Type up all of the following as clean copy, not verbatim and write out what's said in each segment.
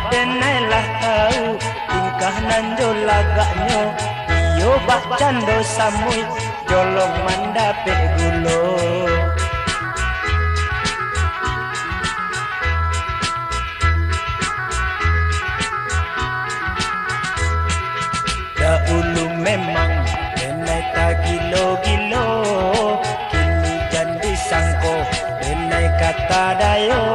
denailah tahu tingkah nan jo lagaknyo iyo bak cando samui jolong mandape gulo dahulu memang denai tak gilo-gilo kini jadi sangko denai kata dayo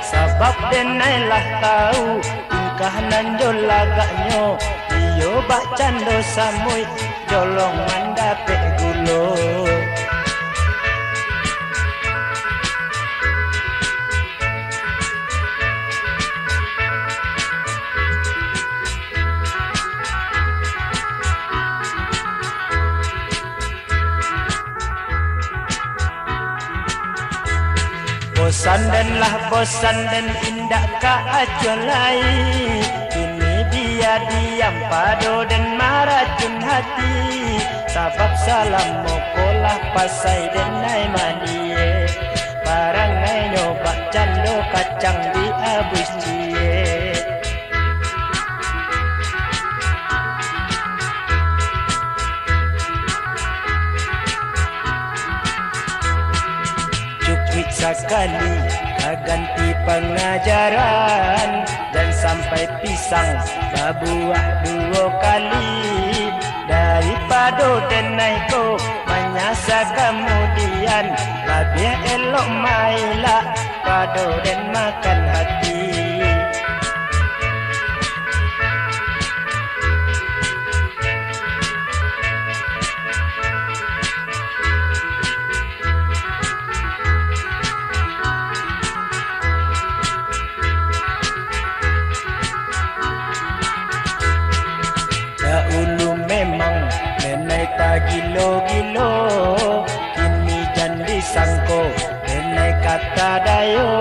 sebab denailah tahu tingkah nan jo lagaknyo iyo bak cando samui jolong mandape gulo bosan dan indah ka acualai kini dia diam pado dan maracun hati sabab salam mokolah pasai denai mandie barangai nyoba cando kacang di abus cie cukup sekali ganti pengajaran dan sampai pisang berbuah 2 kali daripada denai ko menyasa kemudian lebih elok mailah pada dan makan hati dahulu memang denai tak gilo-gilo kini jadi sangko denai kata dayo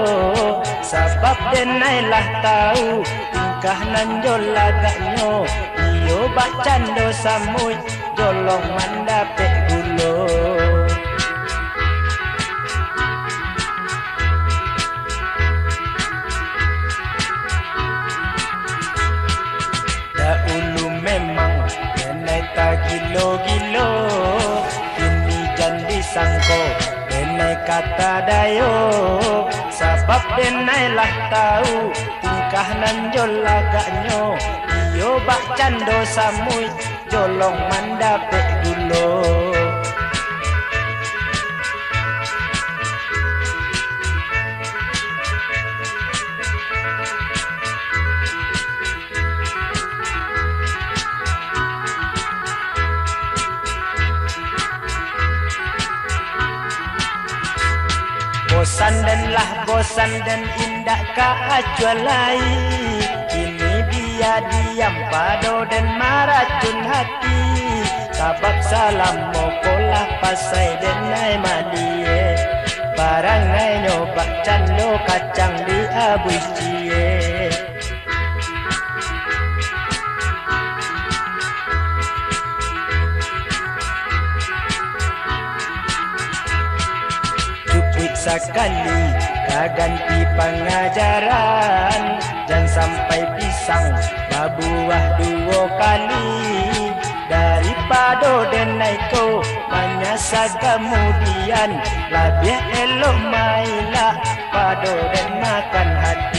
sebab denailah tahu tingkah nan jo lagaknyo iyo bak cando samui jolong mandape gulo dahulu memang denai tak gilo-gilo kini jadi sangko denai kata dayo sebab denailah tahu tingkah nan jo lagaknyo iyo bak cando samui jolong mandape gulo bosan dan indah ka acualai kini dia diam pado dan maracun hati sabab salam mokolah pasai denai mandie barangai nyoba cando kacang di abus cie sekali ganti pengajaran dan sampai pisang berbuah 2 kali daripada denai ko menyasa kemudian lebih elok mailah pado dan makan hati